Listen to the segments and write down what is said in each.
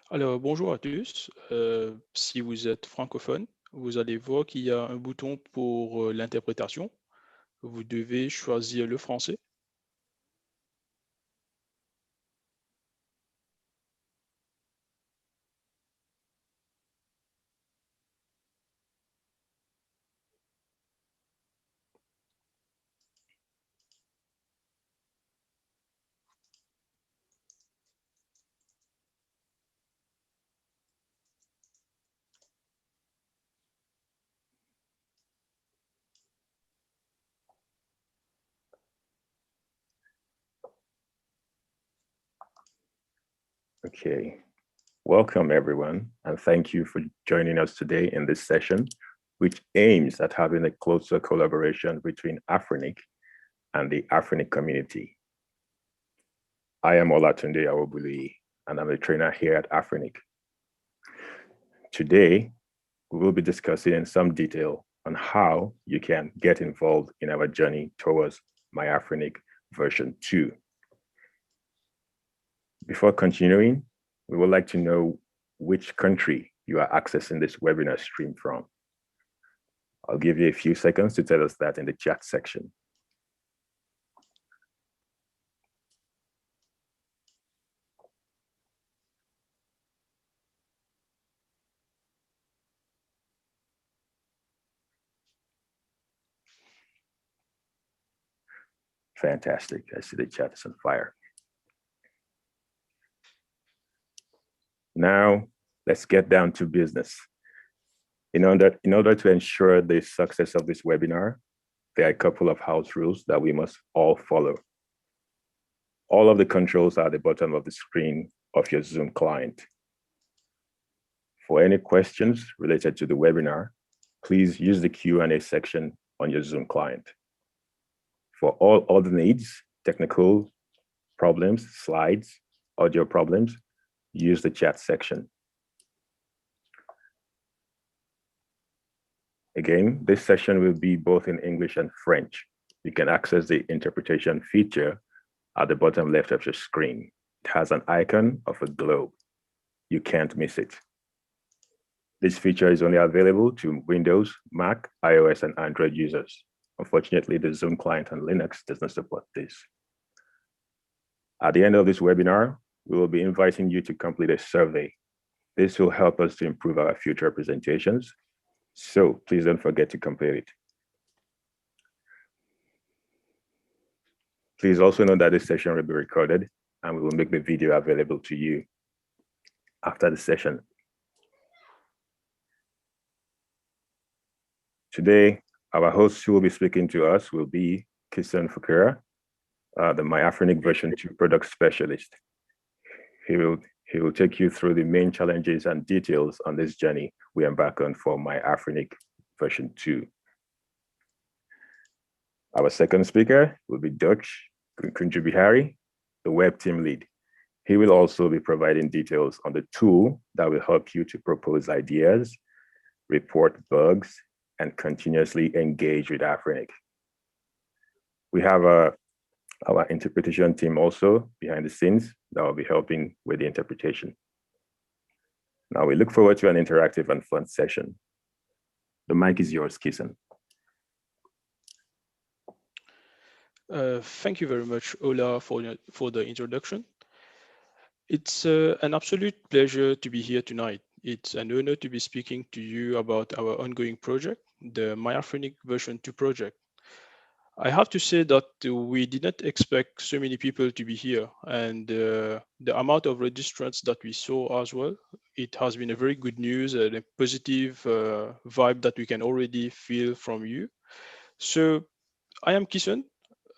Alors, bonjour à tous. Si vous êtes francophone, vous allez voir qu'il y a un bouton pour l'interprétation. Vous devez choisir le français. Okay, welcome everyone, and thank you for joining us today in this session, which aims at having a closer collaboration between AFRINIC and the AFRINIC community. I am Olatunde Awobuli, and I'm a trainer here at AFRINIC. Today, we will be discussing in some detail on how you can get involved in our journey towards MyAFRINIC version 2. Before continuing, we would like to know which country you are accessing this webinar stream from. I'll give you a few seconds to tell us that in the chat section. Fantastic. I see the chat is on fire. Now, let's get down to business. In order to ensure the success of this webinar, there are a couple of house rules that we must all follow. All of the controls are at the bottom of the screen of your Zoom client. For any questions related to the webinar, please use the Q&A section on your Zoom client. For all other needs, technical problems, slides, audio problems, use the chat section. Again, this session will be both in English and French. You can access the interpretation feature at the bottom left of your screen. It has an icon of a globe. You can't miss it. This feature is only available to Windows, Mac, iOS, and Android users. Unfortunately, the Zoom client on Linux does not support this. At the end of this webinar, we will be inviting you to complete a survey. This will help us to improve our future presentations, so please don't forget to complete it. Please also know that this session will be recorded and we will make the video available to you after the session. Today, our host who will be speaking to us will be Kisan Fukura, the MyAFRINIC version 2 product specialist. He will take you through the main challenges and details on this journey we embark on for MyAFRINIC version 2. Our second speaker will be Dutch Kunjubihari, the web team lead. He will also be providing details on the tool that will help you to propose ideas, report bugs, and continuously engage with AFRINIC. We have our interpretation team also behind the scenes that will be helping with the interpretation. Now we look forward to an interactive and fun session. The mic is yours, Kisan. Thank you very much, Ola, for the introduction. It's an absolute pleasure to be here tonight. It's an honor to be speaking to you about our ongoing project, the MyAFRINIC version 2 project. I have to say that we did not expect so many people to be here, and the amount of registrants that we saw as well, it has been a very good news and a positive vibe that we can already feel from you. So I am Kisan.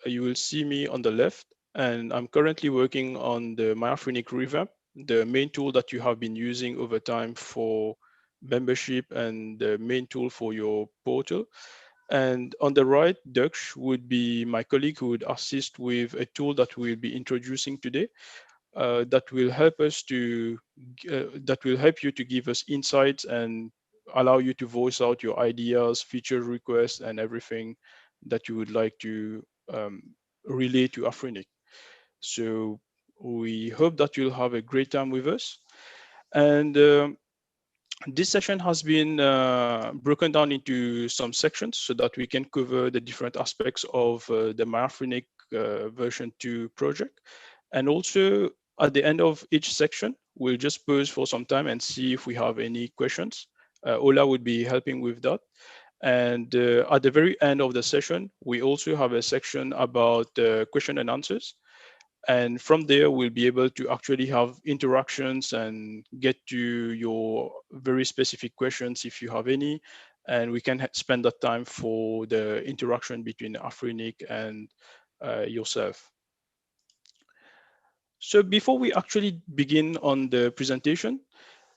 You will see me on the left, and I'm currently working on the MyAFRINIC revamp, the main tool that you have been using over time for membership and the main tool for your portal. And on the right, Dux would be my colleague who would assist with a tool that we'll be introducing today that will help you to give us insights and allow you to voice out your ideas, feature requests, and everything that you would like to relay to AFRINIC. So we hope that you'll have a great time with us. And this session has been broken down into some sections so that we can cover the different aspects of the MyAFRINIC version 2 project. And also at the end of each section, we'll just pause for some time and see if we have any questions. Ola would be helping with that. And at the very end of the session, we also have a section about question and answers. And from there, we'll be able to actually have interactions and get to your very specific questions if you have any. And we can spend that time for the interaction between Afrinic and yourself. So before we actually begin on the presentation,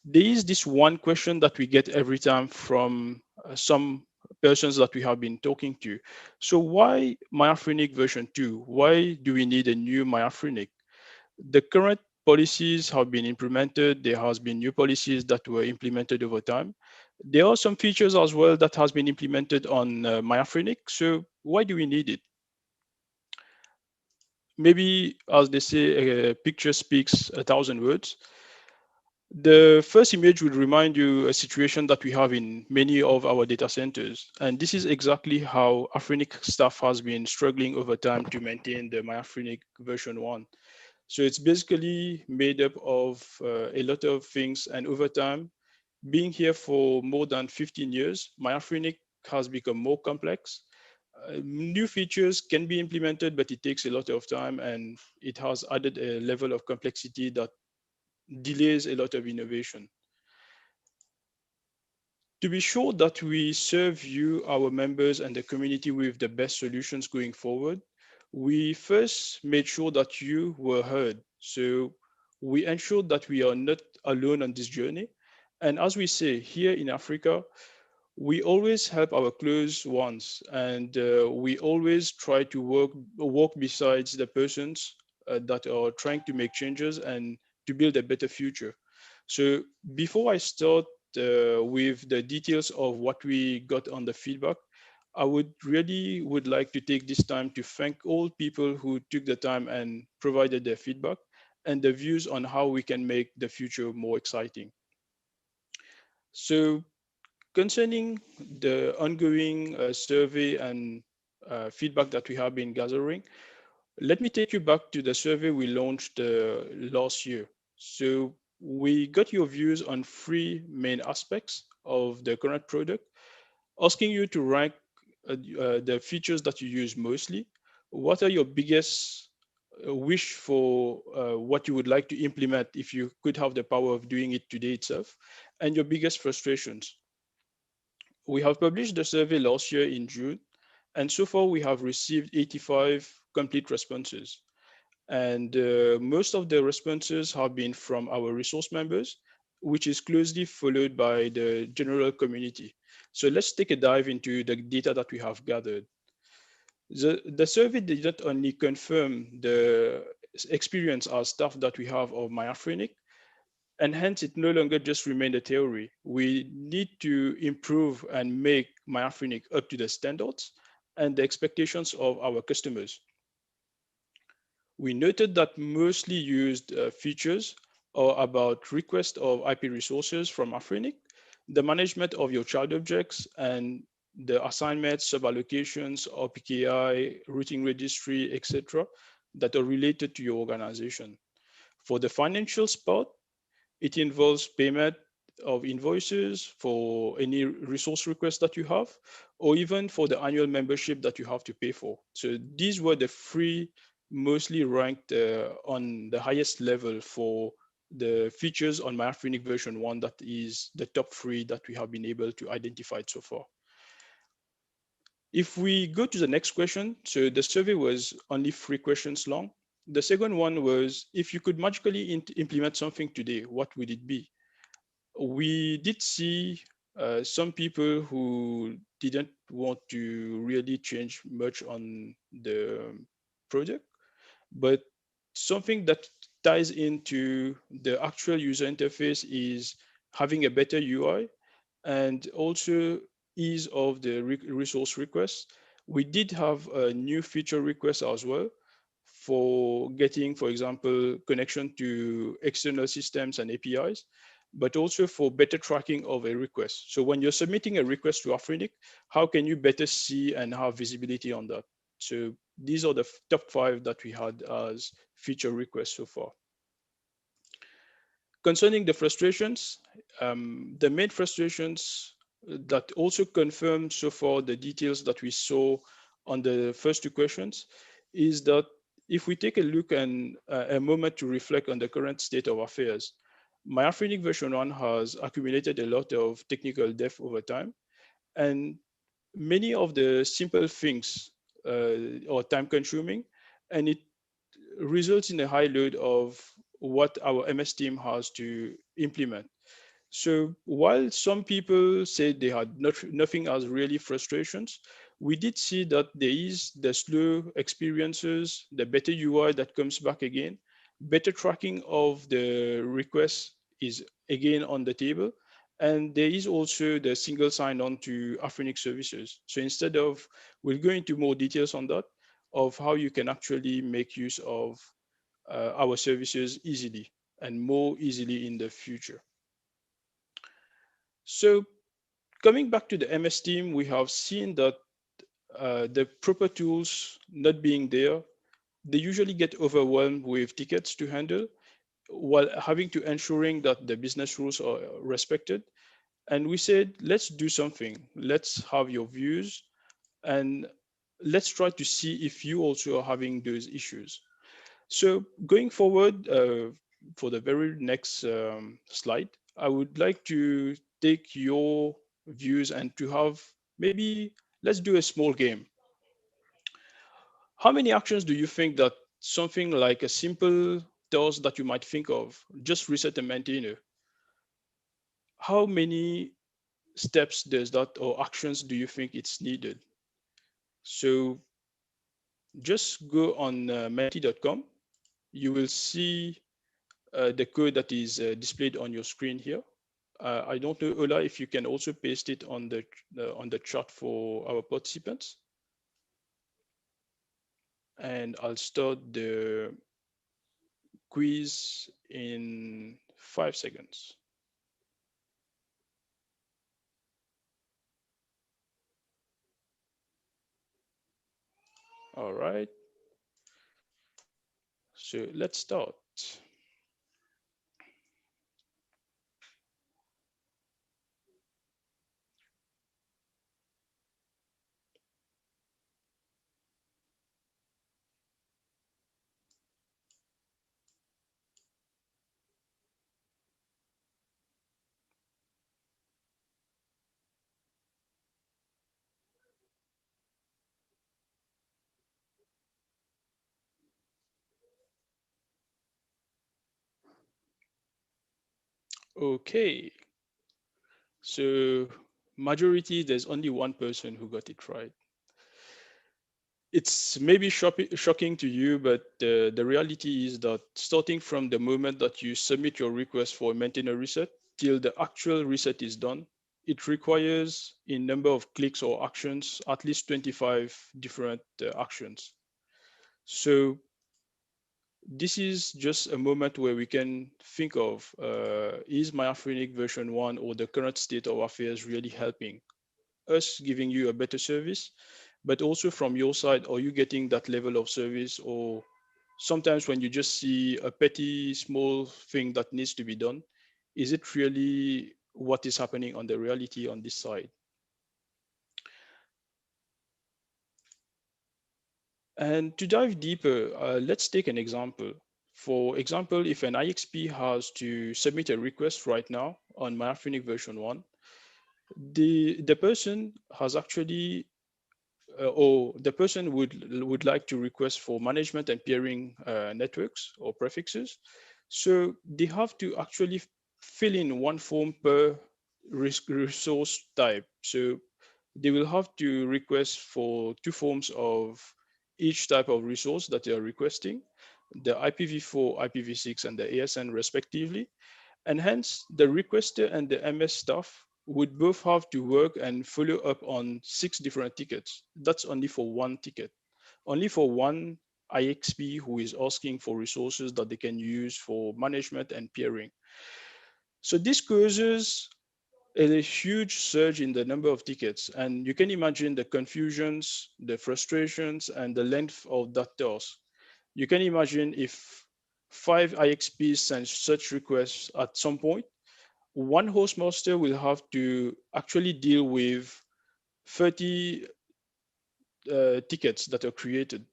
there is this one question that we get every time from some persons that we have been talking to. So why MyAFRINIC version 2? Why do we need a new MyAFRINIC? The current policies have been implemented. There has been new policies that were implemented over time. There are some features as well that has been implemented on MyAFRINIC. So why do we need it? Maybe, as they say, a picture speaks 1,000 words. The first image will remind you a situation that we have in many of our data centers. And this is exactly how Afrinic staff has been struggling over time to maintain the MyAfrinic version 1. So it's basically made up of a lot of things. And over time, being here for more than 15 years, MyAfrinic has become more complex. New features can be implemented, but it takes a lot of time and it has added a level of complexity that delays a lot of innovation. To be sure that we serve you, our members, and the community with the best solutions going forward, we first made sure that you were heard. So we ensured that we are not alone on this journey. And as we say, here in Africa, we always help our close ones, and we always try to walk besides the persons that are trying to make changes and to build a better future. So before I start with the details of what we got on the feedback, I would like to take this time to thank all people who took the time and provided their feedback and the views on how we can make the future more exciting. So concerning the ongoing survey and feedback that we have been gathering, let me take you back to the survey we launched last year. So we got your views on three main aspects of the current product, asking you to rank the features that you use mostly. What are your biggest wish for what you would like to implement if you could have the power of doing it today itself, and your biggest frustrations? We have published the survey last year in June, and so far we have received 85 complete responses. And most of the responses have been from our resource members, which is closely followed by the general community. So let's take a dive into the data that we have gathered. The survey did not only confirm the experience as staff that we have of MyAfrinic, and hence it no longer just remained a theory. We need to improve and make MyAfrinic up to the standards and the expectations of our customers. We noted that mostly used features are about request of IP resources from Afrinic, the management of your child objects, and the assignments, suballocations, OPKI, routing registry, etc., that are related to your organization. For the financials part, it involves payment of invoices for any resource request that you have, or even for the annual membership that you have to pay for. So these were the three mostly ranked on the highest level for the features on MyAfrinic version 1, that is the top three that we have been able to identify so far. If we go to the next question, so the survey was only 3 questions long. The second one was, if you could magically implement something today, what would it be? We did see some people who didn't want to really change much on the project, but something that ties into the actual user interface is having a better UI and also ease of the resource requests. We did have a new feature request as well for getting, for example, connection to external systems and APIs. but also for better tracking of a request. So when you're submitting a request to Afrinic, how can you better see and have visibility on that? So these are the top 5 that we had as feature requests so far. Concerning the frustrations, the main frustrations that also confirm so far the details that we saw on the first 2 questions is that if we take a look and a moment to reflect on the current state of affairs, MyAFRINIC version 1 has accumulated a lot of technical debt over time, and many of the simple things are time consuming, and it results in a high load of what our MS team has to implement. So while some people said they had nothing as really frustrations, we did see that there is the slow experiences, the better UI that comes back again, better tracking of the requests is again on the table. And there is also the single sign-on to Afrinic services. So instead of, we'll go into more details on that, of how you can actually make use of our services easily and more easily in the future. So coming back to the MS team, we have seen that the proper tools not being there, they usually get overwhelmed with tickets to handle while having to ensuring that the business rules are respected. And we said, let's do something. Let's have your views and let's try to see if you also are having those issues. So going forward, for the very next slide, I would like to take your views and to have maybe let's do a small game. How many actions do you think that something like a simple task that you might think of, just reset a maintainer, how many steps does that or actions do you think it's needed? So just go on menti.com. You will see the code that is displayed on your screen here. I don't know, Ola, if you can also paste it on the chart for our participants. And I'll start the quiz in 5 seconds. All right. So let's start. Okay. So majority, there's only one person who got it right. It's maybe shocking to you, but the reality is that starting from the moment that you submit your request for a maintainer reset till the actual reset is done, it requires a number of clicks or actions, at least 25 different actions. So this is just a moment where we can think of, is MyAFRINIC version 1 or the current state of affairs really helping us, giving you a better service? But also from your side, are you getting that level of service? Or sometimes when you just see a petty small thing that needs to be done, is it really what is happening on the reality on this side? And to dive deeper, let's take an example. For example, if an IXP has to submit a request right now on MyAFRINIC version 1, the person has actually or the person would like to request for management and peering networks or prefixes. So they have to actually fill in one form per resource type. So they will have to request for 2 forms of each type of resource that they are requesting, the IPv4, IPv6, and the ASN respectively. And hence, the requester and the MS staff would both have to work and follow up on 6 different tickets. That's only for one ticket, only for one IXP who is asking for resources that they can use for management and peering. So this causes a huge surge in the number of tickets, and you can imagine the confusions, the frustrations, and the length of that task. You can imagine if 5 IXPs send such requests at some point, one host master will have to actually deal with 30 tickets that are created.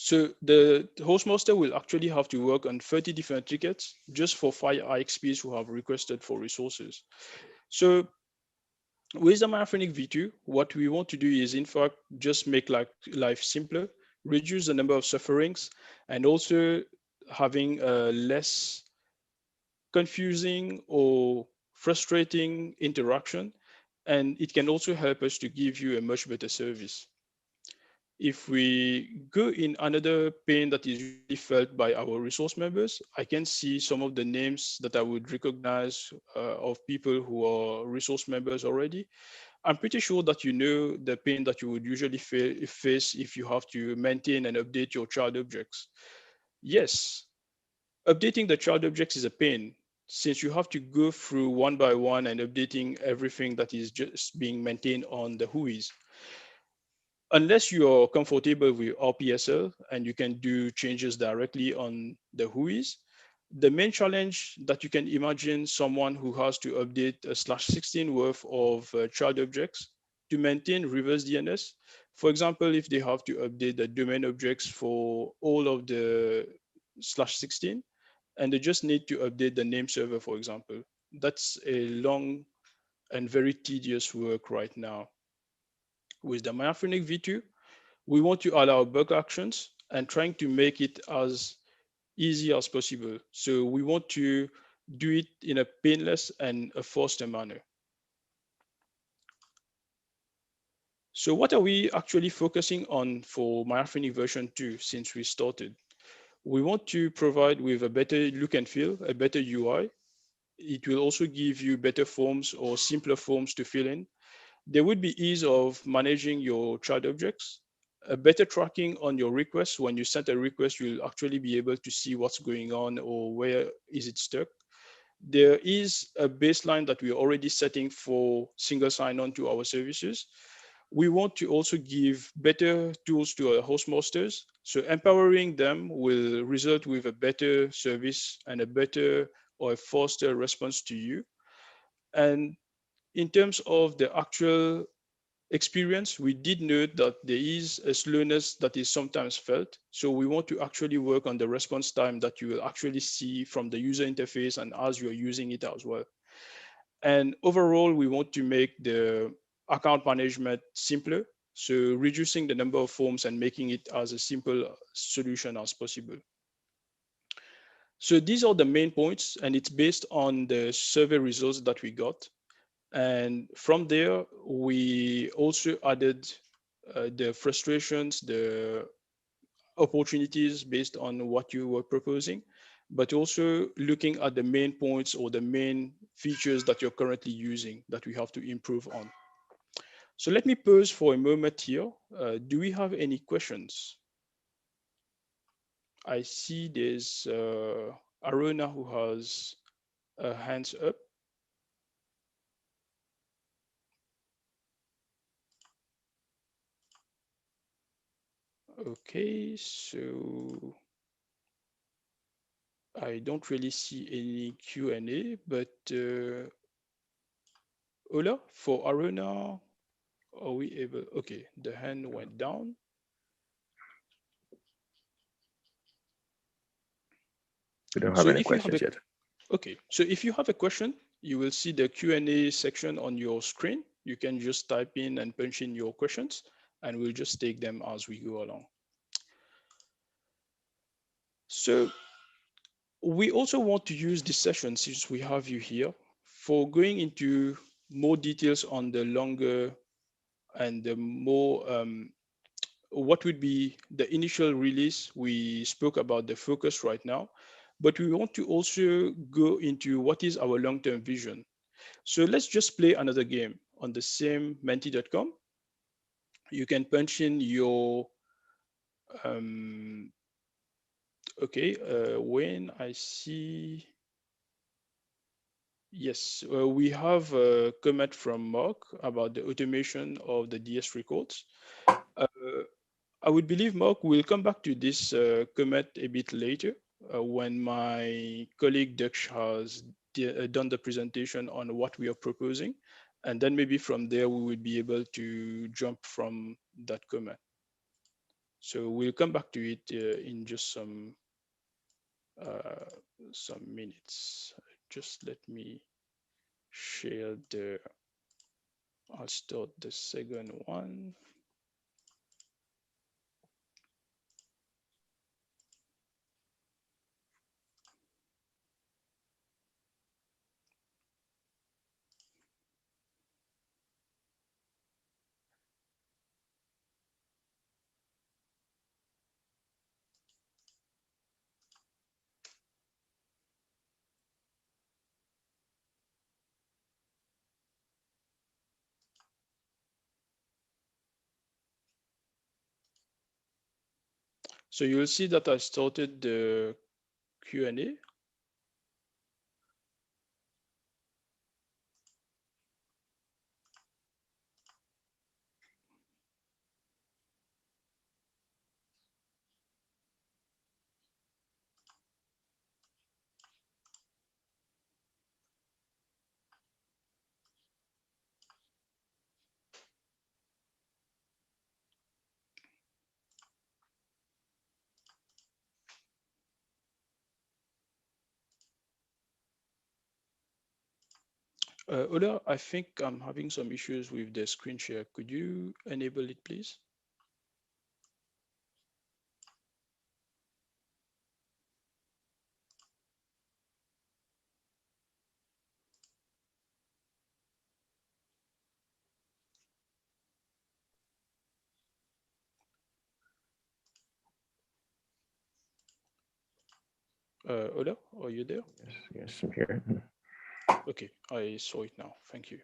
So the host master will actually have to work on 30 different tickets just for 5 IXPs who have requested for resources. So with the MyAFRINIC V2, what we want to do is, in fact, just make life simpler, reduce the number of sufferings, and also having a less confusing or frustrating interaction. And it can also help us to give you a much better service. If we go in another pane that is usually felt by our resource members, I can see some of the names that I would recognize of people who are resource members already. I'm pretty sure that you know the pain that you would usually face if you have to maintain and update your child objects. Yes, updating the child objects is a pain since you have to go through one by one and updating everything that is just being maintained on the WHOIs. Unless you are comfortable with RPSL and you can do changes directly on the WHOIs, the main challenge that you can imagine someone who has to update a /16 worth of child objects to maintain reverse DNS. For example, if they have to update the domain objects for all of the /16, and they just need to update the name server, for example, that's a long and very tedious work right now. With the MyAFRINIC V2, we want to allow bug actions and trying to make it as easy as possible. So we want to do it in a painless and a faster manner. So what are we actually focusing on for MyAFRINIC version 2 since we started? We want to provide with a better look and feel, a better UI. It will also give you better forms or simpler forms to fill in. There would be ease of managing your child objects, a better tracking on your requests. When you send a request, you'll actually be able to see what's going on or where is it stuck. There is a baseline that we're already setting for single sign-on to our services. We want to also give better tools to our host masters. So empowering them will result with a better service and a better or a faster response to you. And in terms of the actual experience, we did note that there is a slowness that is sometimes felt. So we want to actually work on the response time that you will actually see from the user interface and as you're using it as well. And overall, we want to make the account management simpler. So reducing the number of forms and making it as a simple solution as possible. So these are the main points, and it's based on the survey results that we got. And from there, we also added the frustrations, the opportunities based on what you were proposing, but also looking at the main points or the main features that you're currently using that we have to improve on. So let me pause for a moment here. Do we have any questions? I see there's Aruna who has hands up. Okay, so I don't really see any Q&A, but Ola, for Aruna, are we able? Okay, the hand went down. We don't have So any if you have questions a, yet. okay, so if you have a question, you will see the Q&A section on your screen. You can just type in and punch in your questions, and we'll just take them as we go along. So we also want to use this session, since we have you here, for going into more details on the longer and the more what would be the initial release. We spoke about the focus right now, but we want to also go into what is our long-term vision. So let's just play another game on the same menti.com. You can punch in your, um, okay, when I see, Yes, we have a comment from Mark about the automation of the DS records. Uh, I would believe, Mark, we'll come back to this comment a bit later when my colleague Dux has done the presentation on what we are proposing. And then maybe from there, we will be able to jump from that comment. So we'll come back to it in just uh, some minutes. Just let me share the, I'll start the second one. So you'll see that I started the Q&A. Ola, I think I'm having some issues with the screen share. Could you enable it, please? Ola, are you there? Yes, I'm here. Okay, I saw it now. Thank you.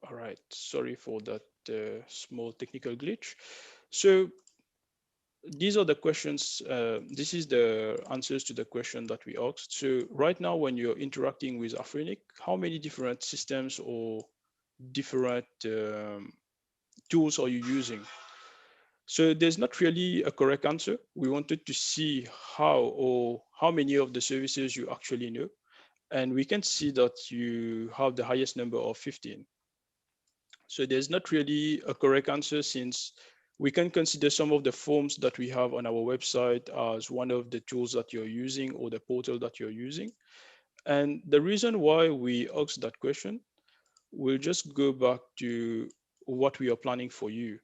All right, sorry for that small technical glitch. So these are the questions, this is the answers to the question that we asked. So right now, when you're interacting with Afrinic, how many different systems or different tools are you using? So there's not really a correct answer. We wanted to see how many of the services you actually know. And we can see that you have the highest number of 15. So there's not really a correct answer, since we can consider some of the forms that we have on our website as one of the tools that you're using or the portal that you're using. And the reason why we asked that question, we'll just go back to what we are planning for you.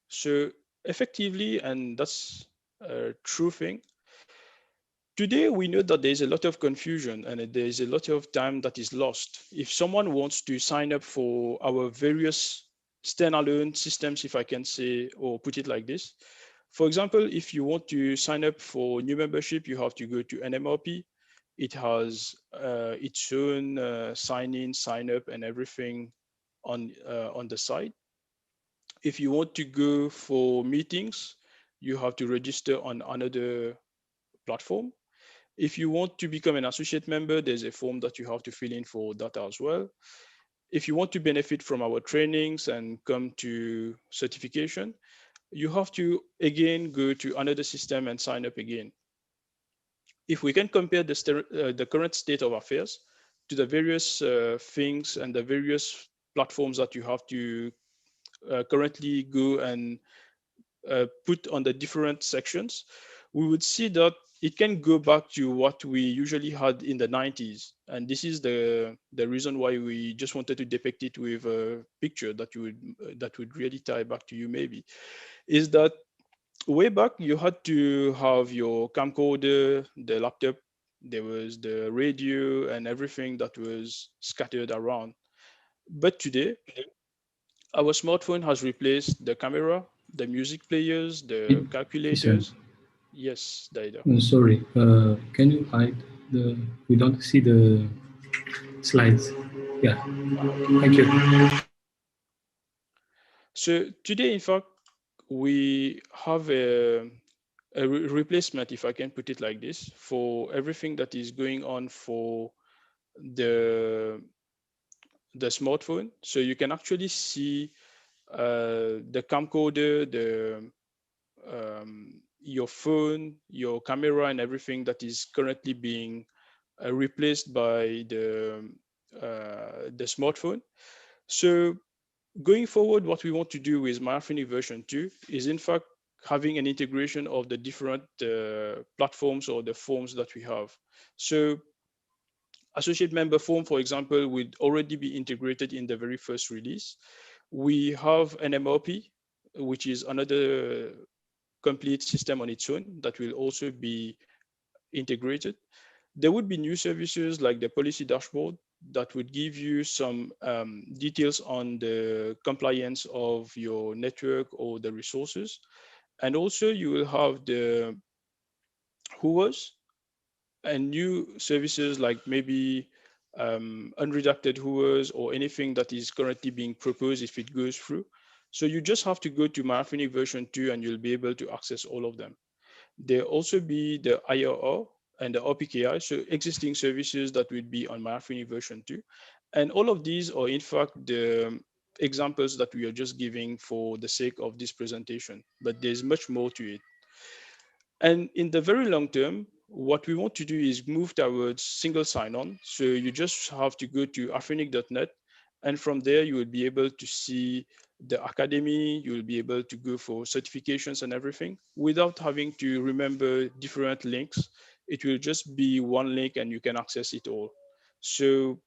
So effectively, and that's a true thing, today we know that there's a lot of confusion and there's a lot of time that is lost. If someone wants to sign up for our various standalone systems, if I can say, or put it like this, for example, if you want to sign up for new membership, you have to go to NMRP. It has its own sign in, sign up, and everything on the site. If you want to go for meetings, you have to register on another platform. If you want to become an associate member, there's a form that you have to fill in for that as well. If you want to benefit from our trainings and come to certification, you have to again go to another system and sign up again. If we can compare the current state of affairs to the various things and the various platforms that you have to currently go and put on the different sections, we would see that it can go back to what we usually had in the 90s. And this is the reason why we just wanted to depict it with a picture that would really tie back to you maybe, is that way back you had to have your camcorder, the laptop, there was the radio and everything that was scattered around. But today, our smartphone has replaced the camera, the music players, the Listen, calculators. Yes, Daida. sorry. Can you hide the? We don't see the slides. Yeah. Okay. Thank you. So today, in fact, we have a replacement, if I can put it like this, for everything that is going on for the smartphone. So you can actually see the camcorder, your phone, your camera, and everything that is currently being replaced by the smartphone. So going forward, what we want to do with MyAFRINIC version 2 is in fact having an integration of the different platforms or the forms that we have. So associate member form, for example, would already be integrated in the very first release. We have an MRP, which is another complete system on its own that will also be integrated. There would be new services like the policy dashboard that would give you some details on the compliance of your network or the resources. And also you will have the whoas and new services like maybe unredacted whoas or anything that is currently being proposed if it goes through. So you just have to go to MyAFRINIC version 2 and you'll be able to access all of them. There also be the IRR and the OPKI, so existing services that would be on MyAFRINIC version 2. And all of these are in fact the examples that we are just giving for the sake of this presentation, but there's much more to it. And in the very long term, what we want to do is move towards single sign-on. So you just have to go to afrinic.net, and from there you will be able to see the academy. You will be able to go for certifications and everything without having to remember different links. It will just be one link and you can access it all. So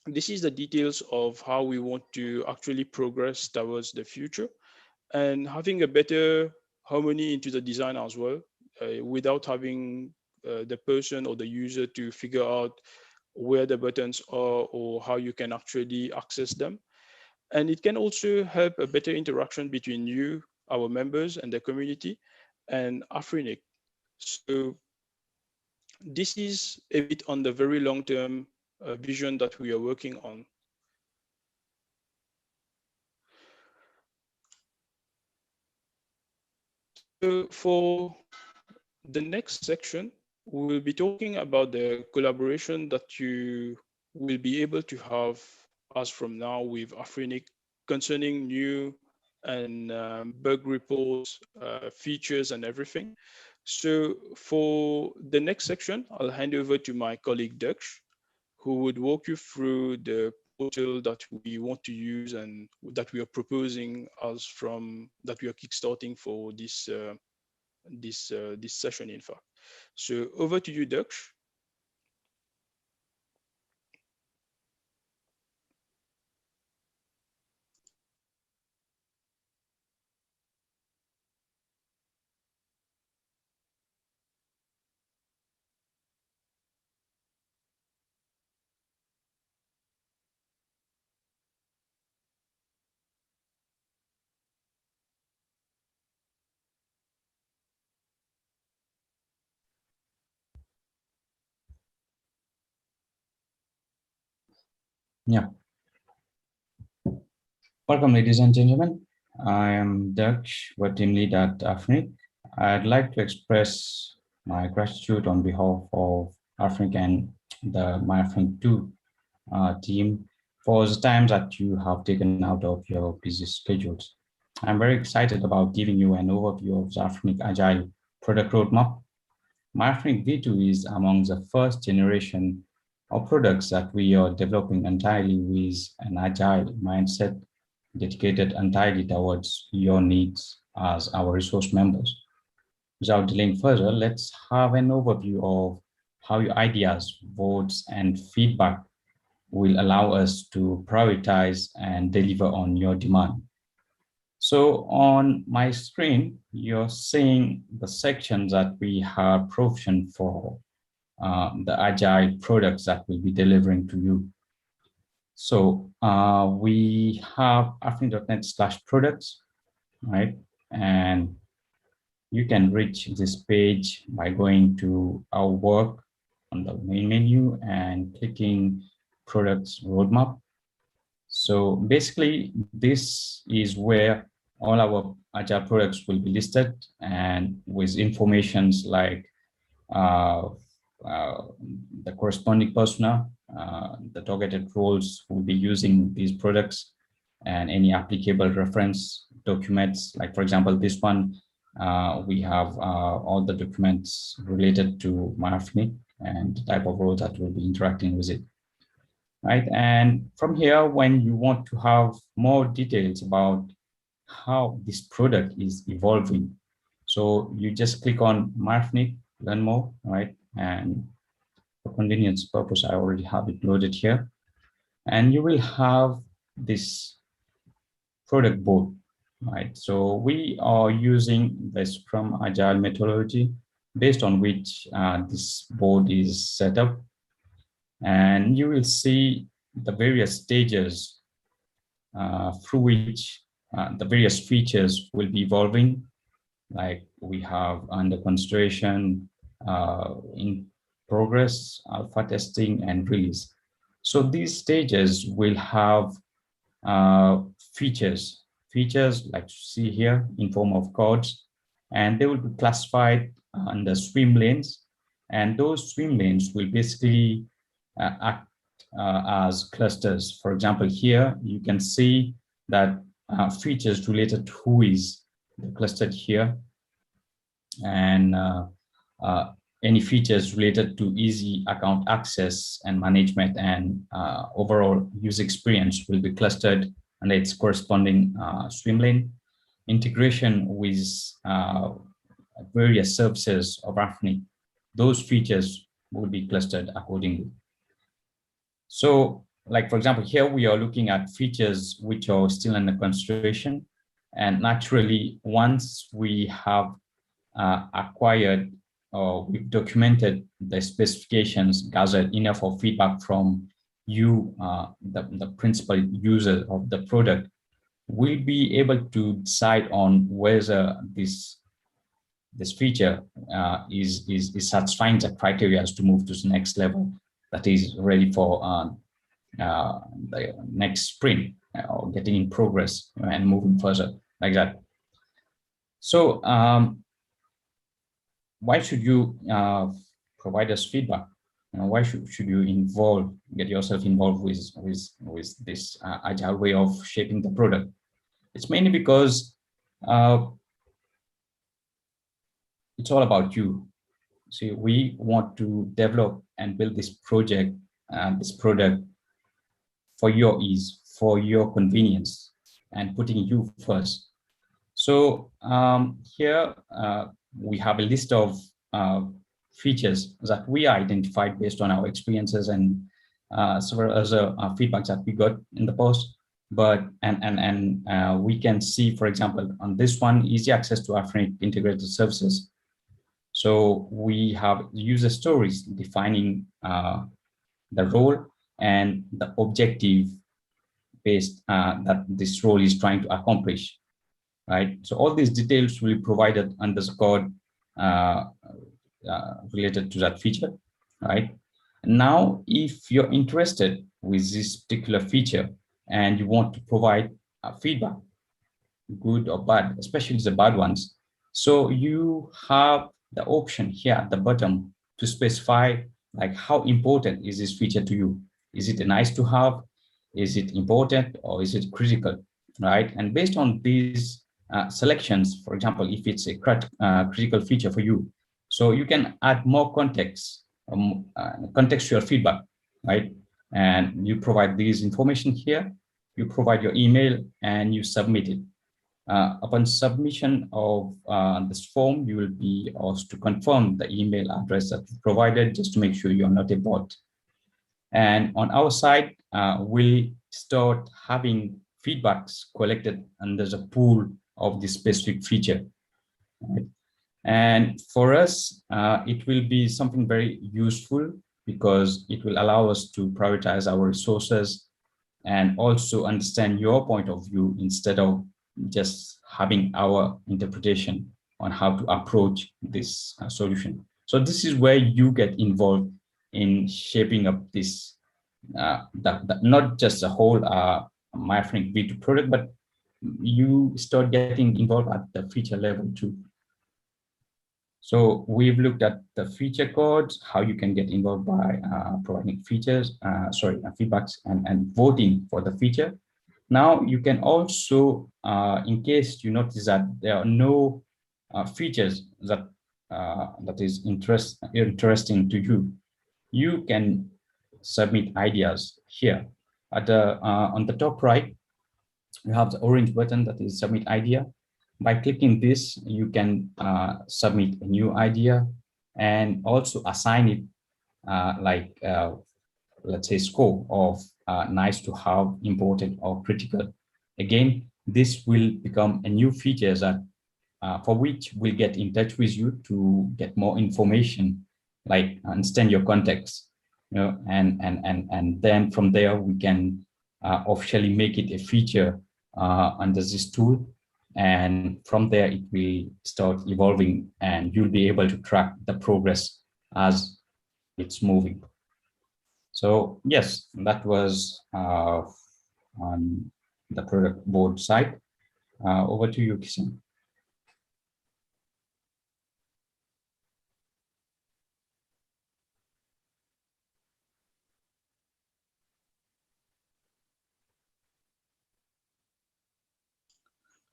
this is the details of how we want to actually progress towards the future and having a better harmony into the design as well, without having the person or the user to figure out where the buttons are or how you can actually access them. And it can also help a better interaction between you, our members, and the community, and Afrinic. So this is a bit on the very long-term vision that we are working on. So for the next section, we will be talking about the collaboration that you will be able to have as from now with Afrinic concerning new and bug reports, features, and everything. So for the next section, I'll hand over to my colleague Daksh, who would walk you through the portal that we want to use and that we are proposing as from that we are kickstarting for this session, in fact. So over to you, Daksh. Yeah. Welcome, ladies and gentlemen. I am Daksh, team lead at AFRINIC. I'd like to express my gratitude on behalf of AFRINIC and the MyAFRINIC 2 team for the time that you have taken out of your busy schedules. I'm very excited about giving you an overview of the AFRINIC Agile product roadmap. MyAFRINIC V2 is among the first generation of products that we are developing entirely with an agile mindset dedicated entirely towards your needs as our resource members. Without delaying further, let's have an overview of how your ideas, votes, and feedback will allow us to prioritize and deliver on your demand. So on my screen, you're seeing the sections that we have provisioned for the agile products that we'll be delivering to you. So we have afrinic.net/products, right? And you can reach this page by going to our work on the main menu and clicking products roadmap. So basically, this is where all our agile products will be listed, and with informations like uh, the corresponding persona, the targeted roles who will be using these products, and any applicable reference documents. Like, for example, this one, we have all the documents related to MyAFRINIC and the type of role that will be interacting with it. Right. And from here, when you want to have more details about how this product is evolving, so you just click on MyAFRINIC, learn more, right? And for convenience purpose, I already have it loaded here. And you will have this product board, right? So we are using the Scrum Agile methodology based on which this board is set up. And you will see the various stages through which the various features will be evolving. Like we have under consideration, in progress, alpha testing, and release. So these stages will have features like you see here in form of codes, and they will be classified under swim lanes. And those swim lanes will basically act as clusters. For example, here you can see that features related to who is clustered here, and any features related to easy account access and management and overall user experience will be clustered under its corresponding swim lane. Integration with various services of AFRINIC, those features will be clustered accordingly. So, like, for example, here we are looking at features which are still under consideration. And naturally, once we have acquired or we've documented the specifications, gathered enough of feedback from you, the principal user of the product, we'll be able to decide on whether this feature is satisfying the criteria to move to the next level, that is ready for the next sprint, or getting in progress and moving further like that. So why should you provide us feedback? Why should you get yourself involved with this agile way of shaping the product? It's mainly because it's all about you. See, we want to develop and build this project, this product, for your ease, for your convenience, and putting you first. So here we have a list of features that we identified based on our experiences and several other feedbacks that we got in the post. But we can see, for example, on this one, easy access to AFRINIC integrated services. So we have user stories defining the role and the objective based that this role is trying to accomplish, right? So all these details will be provided under the code related to that feature, right? Now, if you're interested with this particular feature and you want to provide feedback, good or bad, especially the bad ones, so you have the option here at the bottom to specify, like, how important is this feature to you? Is it a nice to have? Is it important, or is it critical, right? And based on these selections, for example, if it's a critical feature for you, so you can add more context, contextual feedback, right? And you provide this information here, you provide your email, and you submit it. Upon submission of this form, you will be asked to confirm the email address that you provided, just to make sure you're not a bot. And on our side, we'll start having feedbacks collected under the pool of this specific feature. Right? And for us, it will be something very useful because it will allow us to prioritize our resources and also understand your point of view instead of just having our interpretation on how to approach this solution. So this is where you get involved in shaping up this, not just the whole MyAFRINIC V2 product, but you start getting involved at the feature level too. So we've looked at the feature codes, how you can get involved by providing features, feedbacks and voting for the feature. Now you can also, in case you notice that there are no features that that is interesting to you, you can submit ideas here. At the on the top right, you have the orange button that is submit idea. By clicking this, you can submit a new idea and also assign it let's say score of nice to have, important or critical. Again, this will become a new feature that for which we'll get in touch with you to get more information, like understand your context, you know, and then from there we can officially make it a feature under this tool, and from there it will start evolving and you'll be able to track the progress as it's moving. So yes, that was on the product board side. Over to you, Kisan.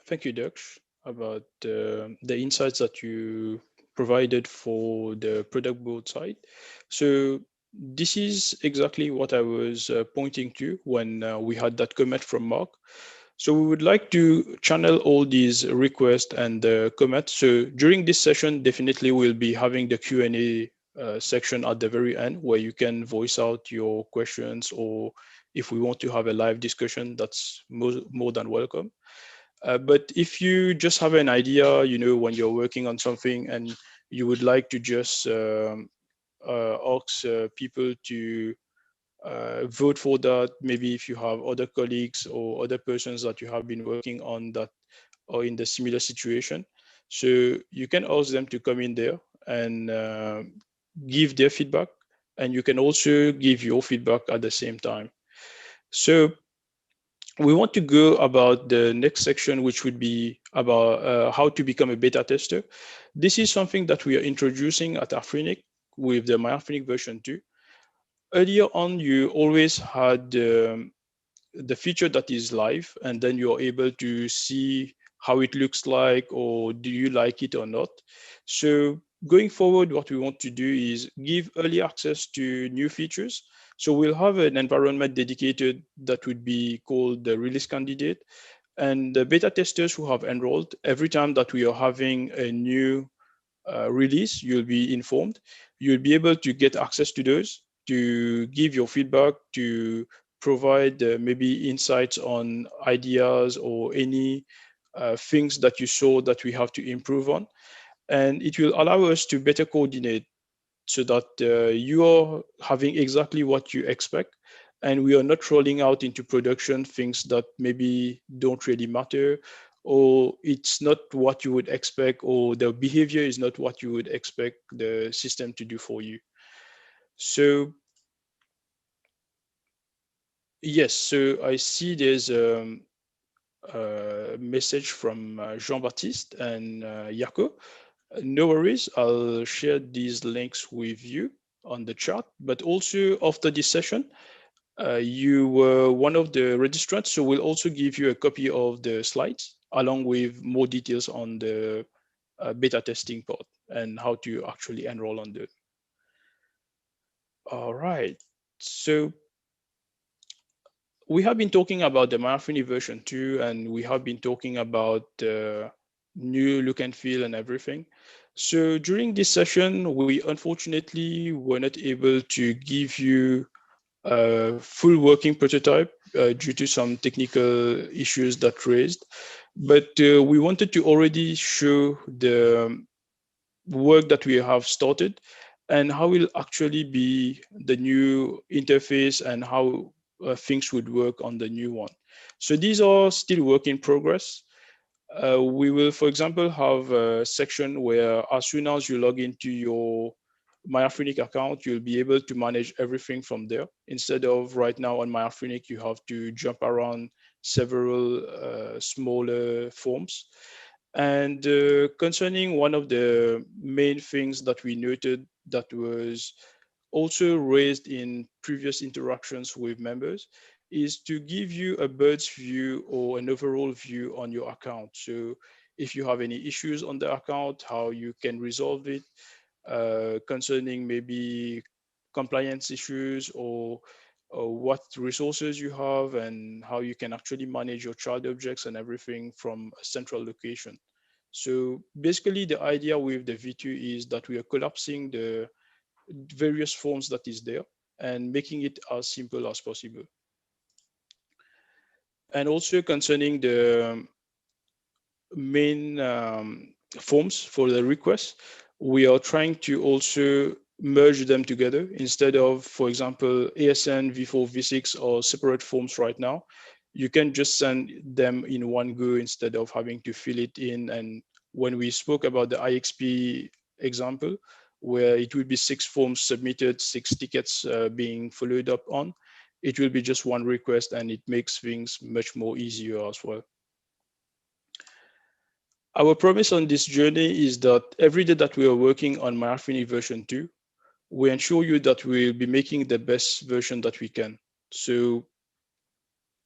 Thank you, Daksh, about the insights that you provided for the product board side. So this is exactly what I was pointing to when we had that comment from Mark. So we would like to channel all these requests and comments. So during this session, definitely we'll be having the Q&A section at the very end where you can voice out your questions, or if we want to have a live discussion, that's more than welcome. But if you just have an idea, you know, when you're working on something and you would like to just ask people to vote for that, maybe if you have other colleagues or other persons that you have been working on that are in the similar situation, so you can ask them to come in there and give their feedback, and you can also give your feedback at the same time. So we want to go about the next section, which would be about how to become a beta tester. This is something that we are introducing at AFRINIC with the MyAFRINIC version 2. Earlier on, you always had the feature that is live, and then you're able to see how it looks like, or do you like it or not. So going forward, what we want to do is give early access to new features. So we'll have an environment dedicated that would be called the release candidate. And the beta testers who have enrolled, every time that we are having a new release, you'll be informed. You'll be able to get access to those, to give your feedback, to provide maybe insights on ideas or any things that you saw that we have to improve on. And it will allow us to better coordinate so that you are having exactly what you expect, and we are not rolling out into production things that maybe don't really matter, or it's not what you would expect, or the behavior is not what you would expect the system to do for you. So yes, so I see there's a message from Jean-Baptiste and Jaco. No worries, I'll share these links with you on the chat, but also after this session, you were one of the registrants, so we'll also give you a copy of the slides along with more details on the beta testing part and how to actually enroll on them. All right, so we have been talking about the MyAFRINIC version 2, and we have been talking about the new look and feel and everything. So during this session, we unfortunately were not able to give you a full working prototype due to some technical issues that raised, but we wanted to already show the work that we have started and how will actually be the new interface and how things would work on the new one. So these are still work in progress. We will, for example, have a section where as soon as you log into your MyAFRINIC account, you'll be able to manage everything from there. Instead of right now on MyAFRINIC, you have to jump around several smaller forms. And concerning one of the main things that we noted that was also raised in previous interactions with members is to give you a bird's view or an overall view on your account. So if you have any issues on the account, how you can resolve it, concerning maybe compliance issues or what resources you have and how you can actually manage your child objects and everything from a central location. So basically the idea with the V2 is that we are collapsing the various forms that is there and making it as simple as possible. And also concerning the main forms for the request, we are trying to also merge them together instead of, for example, ASN, V4, V6 or separate forms right now. You can just send them in one go instead of having to fill it in. And when we spoke about the IXP example, where it will be 6 forms submitted, 6 tickets being followed up on, it will be just one request and it makes things much more easier as well. Our promise on this journey is that every day that we are working on MyAFRINIC version 2, we ensure you that we'll be making the best version that we can. So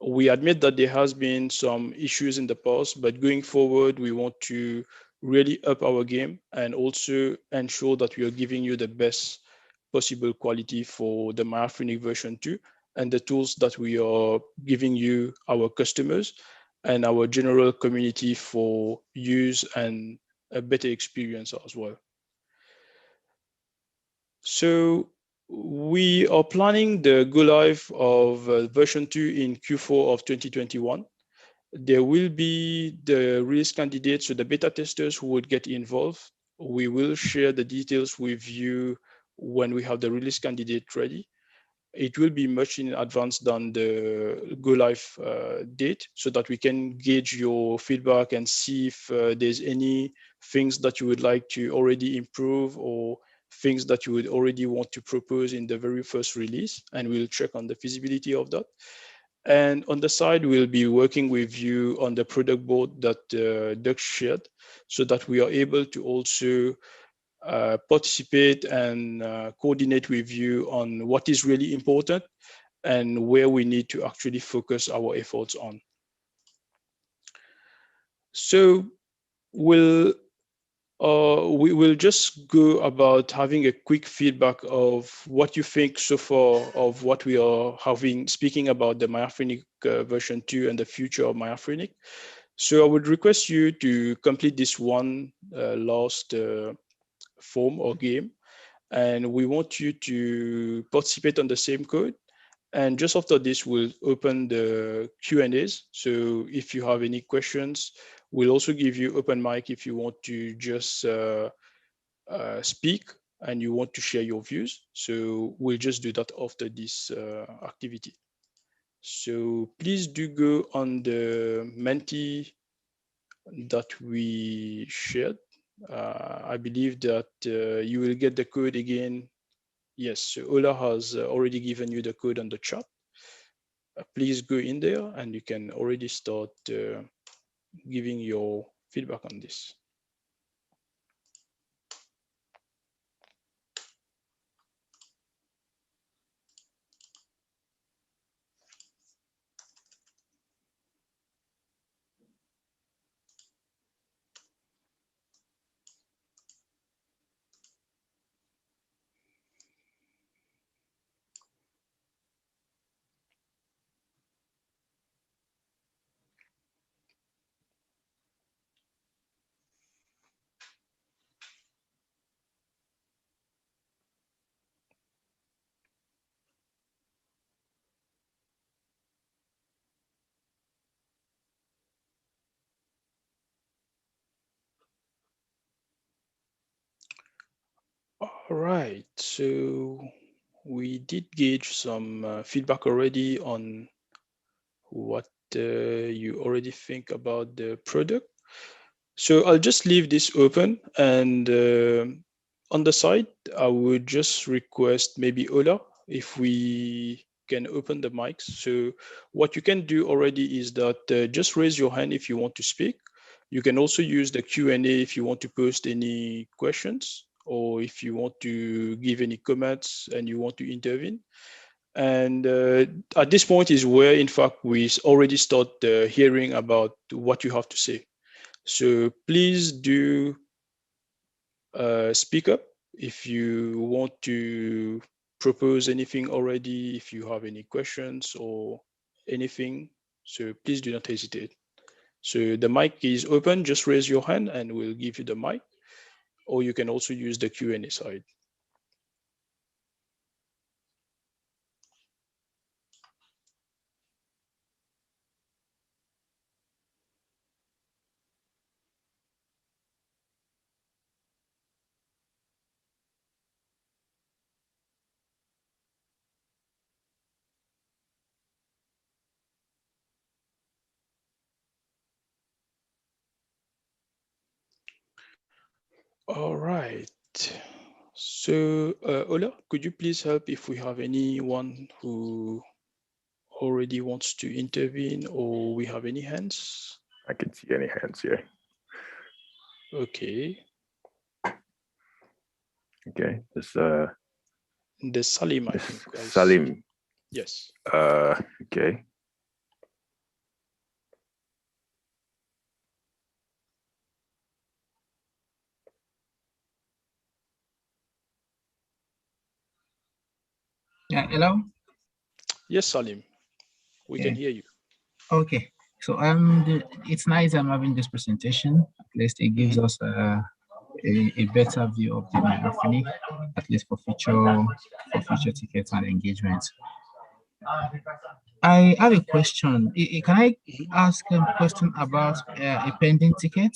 we admit that there has been some issues in the past, but going forward, we want to really up our game and also ensure that we are giving you the best possible quality for the MyAFRINIC version 2 and the tools that we are giving you, our customers, and our general community for use and a better experience as well. So we are planning the go live of version 2 in Q4 of 2021. There will be the release candidates, so the beta testers who would get involved. We will share the details with you when we have the release candidate ready. It will be much in advance than the go live date so that we can gauge your feedback and see if there's any things that you would like to already improve or things that you would already want to propose in the very first release, and we'll check on the feasibility of that. And on the side, we'll be working with you on the product board that Doug shared so that we are able to also participate and coordinate with you on what is really important and where we need to actually focus our efforts on. So we will just go about having a quick feedback of what you think so far of what we are speaking about the MyAFRINIC version 2 and the future of MyAFRINIC. So I would request you to complete this one last form or game, and we want you to participate on the same code. And just after this, we'll open the Q&As. So if you have any questions, we'll also give you open mic if you want to just speak and you want to share your views. So we'll just do that after this activity. So please do go on the Menti that we shared. I believe that you will get the code again. Yes, so Ola has already given you the code on the chat. Please go in there and you can already start giving your feedback on this. All right, so we did gauge some feedback already on what you already think about the product. So I'll just leave this open, and on the side, I would just request maybe Ola, if we can open the mics. So what you can do already is that just raise your hand if you want to speak. You can also use the Q&A if you want to post any questions, or if you want to give any comments and you want to intervene. And at this point is where, in fact, we already start hearing about what you have to say. So please do speak up if you want to propose anything already, if you have any questions or anything. So please do not hesitate. So the mic is open, just raise your hand and we'll give you the mic, or you can also use the Q&A side. All right. So Ola, could you please help if we have anyone who already wants to intervene, or we have any hands? I can see any hands here. Okay. Okay, this The Salim, I think. Salim. Yes. Okay. Yeah, hello? Yes, Salim, we can hear you. Okay, so it's nice I'm having this presentation. At least it gives us a better view of the MyAFRINIC, at least for future tickets and engagements. I have a question. Can I ask a question about a pending ticket?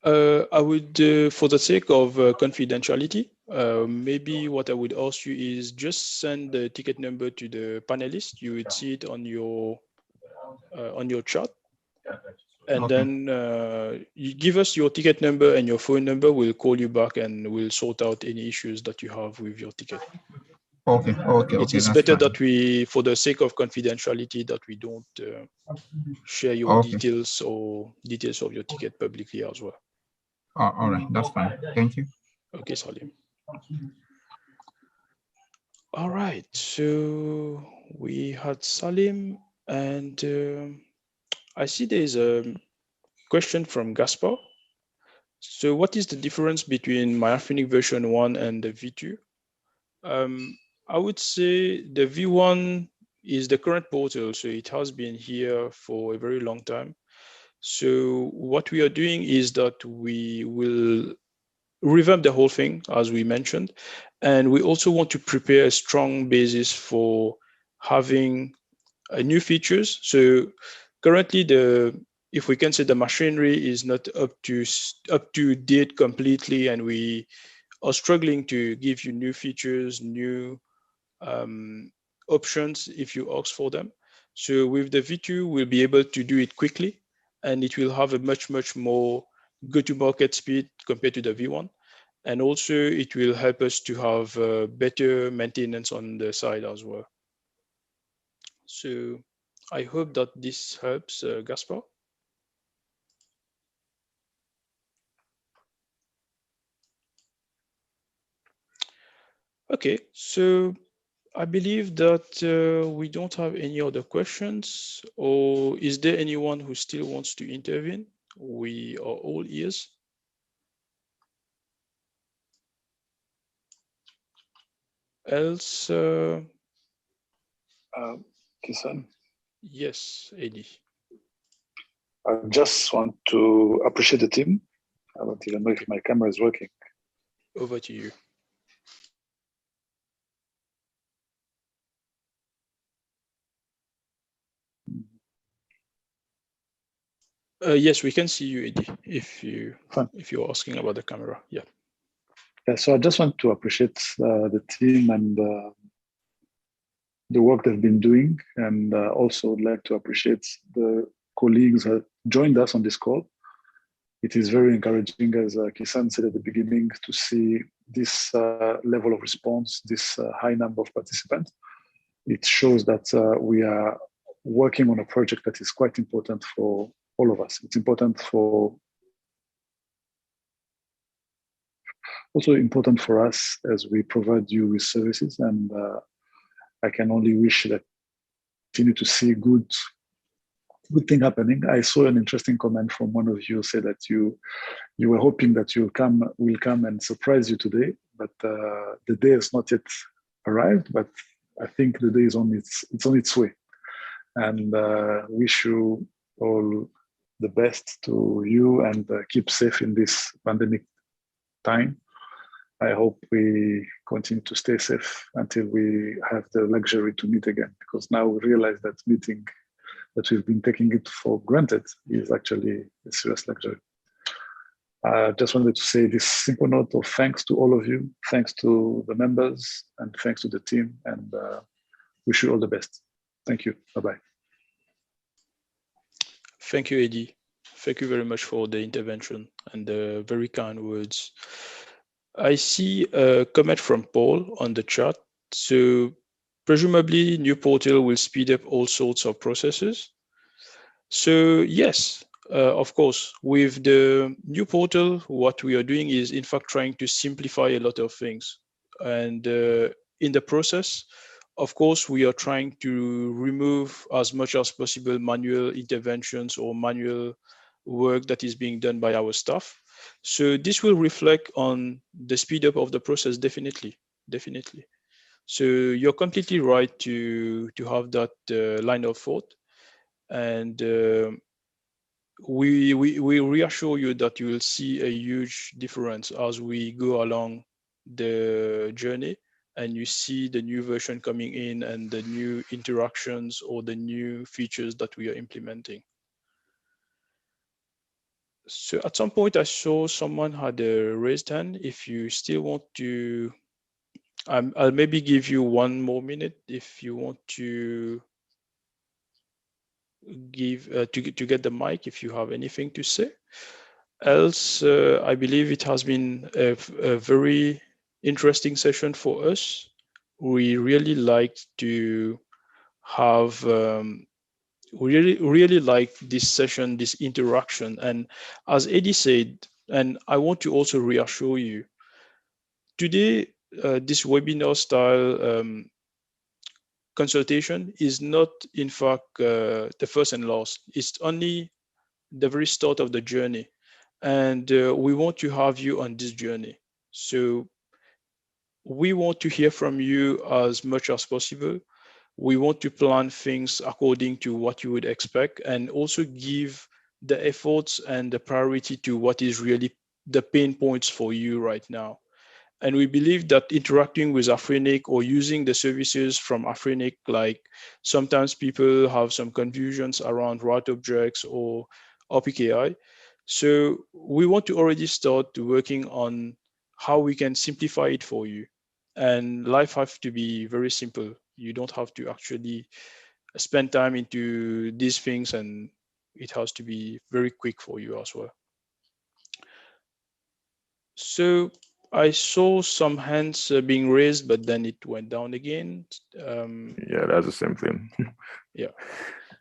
I would, for the sake of confidentiality, maybe what I would ask you is just send the ticket number to the panelist. You would see it on your chat, and then you give us your ticket number and your phone number. We'll call you back and we'll sort out any issues that you have with your ticket. Okay. It's better that we, for the sake of confidentiality, that we don't share your details or details of your ticket publicly as well. All right, that's fine. Thank you. Okay, Salim. All right, so we had Salim, and I see there is a question from Gaspar. So what is the difference between MyAFRINIC version 1 and the V2? I would say the V1 is the current portal, so it has been here for a very long time. So what we are doing is that we will revamp the whole thing, as we mentioned, and we also want to prepare a strong basis for having new features. So currently, if we can say, the machinery is not up to date completely, and we are struggling to give you new features, new options if you ask for them. So with the V2, we'll be able to do it quickly, and it will have a much more go-to-market speed compared to the V1. And also it will help us to have better maintenance on the side as well. So I hope that this helps, Gaspar. Okay, so I believe that we don't have any other questions, or is there anyone who still wants to intervene? We are all ears. Else, Kisan? Yes, Eddie. I just want to appreciate the team. I don't even know if my camera is working. Over to you. Yes, we can see you, Eddie, if you're asking about the camera. Yeah. Yeah, so I just want to appreciate the team and the work they've been doing, and also would like to appreciate the colleagues that joined us on this call. It is very encouraging, as Kisan said at the beginning, to see this level of response, this high number of participants. it shows that we are working on a project that is quite important for all of us. It's important also important for us as we provide you with services, and I can only wish that continue to see good thing happening. I saw an interesting comment from one of you say that you were hoping that we'll come and surprise you today, but the day has not yet arrived. But I think the day is on its way, and wish you all the best to you, and keep safe in this pandemic time. I hope we continue to stay safe until we have the luxury to meet again, because now we realize that meeting that we've been taking it for granted is actually a serious luxury. I just wanted to say this simple note of thanks to all of you, thanks to the members, and thanks to the team, and wish you all the best. Thank you. Bye-bye. Thank you, Eddie. Thank you very much for the intervention and the very kind words. I see a comment from Paul on the chat. So presumably new portal will speed up all sorts of processes. So yes, of course, with the new portal, what we are doing is in fact trying to simplify a lot of things. And in the process, of course, we are trying to remove as much as possible manual interventions or manual work that is being done by our staff. So this will reflect on the speed up of the process, definitely. So you're completely right to have that line of thought, and we reassure you that you will see a huge difference as we go along the journey, and you see the new version coming in and the new interactions or the new features that we are implementing. So at some point I saw someone had a raised hand. If you still want to, I'll maybe give you 1 more minute if you want to give to get the mic, if you have anything to say. Else, I believe it has been a very interesting session for us. We really like to have we really like this session, this interaction. And as Eddie said, and I want to also reassure you, today, this webinar style consultation is not, in fact, the first and last. It's only the very start of the journey. And we want to have you on this journey. So we want to hear from you as much as possible. We want to plan things according to what you would expect, and also give the efforts and the priority to what is really the pain points for you right now. And we believe that interacting with AFRINIC or using the services from AFRINIC, like sometimes people have some confusions around route objects or OPKI. So we want to already start working on how we can simplify it for you. And life has to be very simple. You don't have to actually spend time into these things, and it has to be very quick for you as well. So I saw some hands being raised, but then it went down again. Yeah, that's the same thing. Yeah.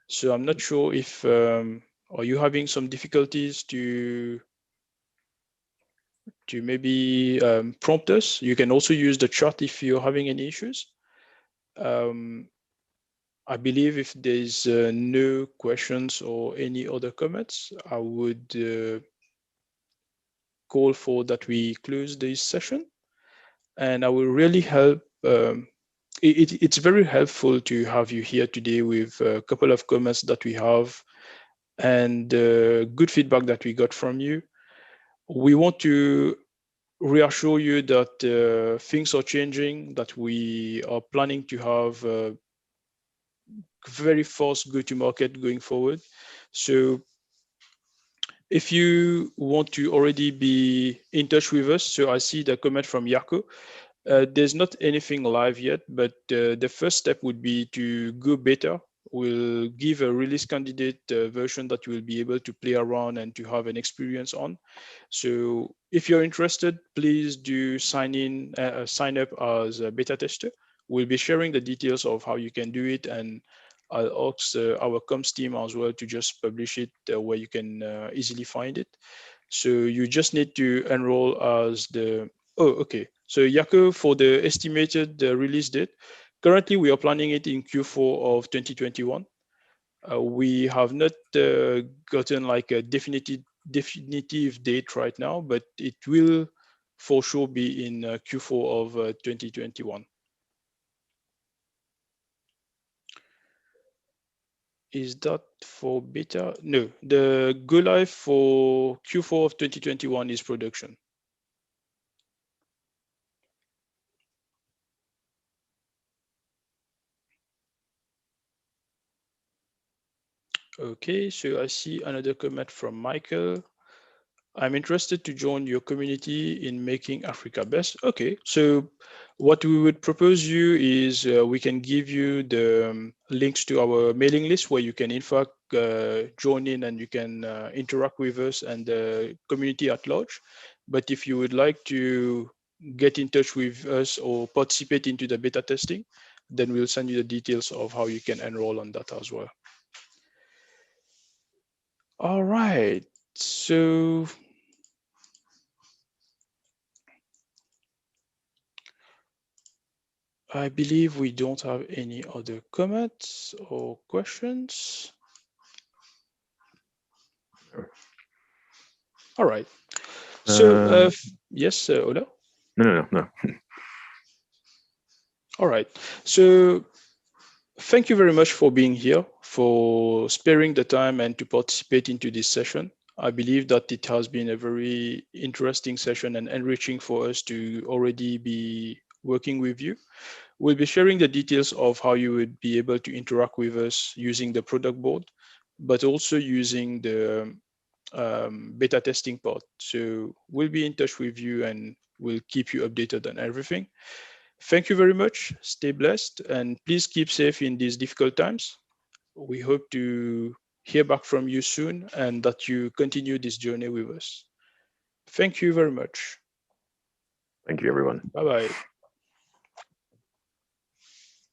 So I'm not sure if, are you having some difficulties to maybe prompt us? You can also use the chat if you're having any issues. I believe if there's no questions or any other comments, I would call for that we close this session. And I will really help. It's very helpful to have you here today with a couple of comments that we have and good feedback that we got from you. We want to reassure you that things are changing, that we are planning to have a very fast go-to-market going forward. So if you want to already be in touch with us, so I see the comment from Yako. There's not anything live yet, but the first step would be to go beta. We'll give a release candidate version that you'll be able to play around and to have an experience on. So if you're interested, please do sign up as a beta tester. We'll be sharing the details of how you can do it, and I'll ask our comms team as well to just publish it where you can easily find it. So you just need to enroll as the, oh, okay. So Yako, for the estimated release date, currently we are planning it in Q4 of 2021. We have not gotten like a definitive date right now, but it will for sure be in Q4 of 2021. Is that for beta? No, the go live for Q4 of 2021 is production. Okay, so I see another comment from Michael. I'm interested to join your community in making Africa best. Okay, so what we would propose you is we can give you the links to our mailing list where you can in fact join in and you can interact with us and the community at large. But if you would like to get in touch with us or participate into the beta testing, then we'll send you the details of how you can enroll on that as well. All right, so I believe we don't have any other comments or questions. All right. So, yes, Ola? No. All right. So, thank you very much for being here, for sparing the time and to participate into this session. I believe that it has been a very interesting session and enriching for us to already be working with you. We'll be sharing the details of how you would be able to interact with us using the product board, but also using the beta testing part. So we'll be in touch with you and we'll keep you updated on everything. Thank you very much. Stay blessed and please keep safe in these difficult times. We hope to hear back from you soon and that you continue this journey with us. Thank you very much. Thank you, everyone. Bye-bye.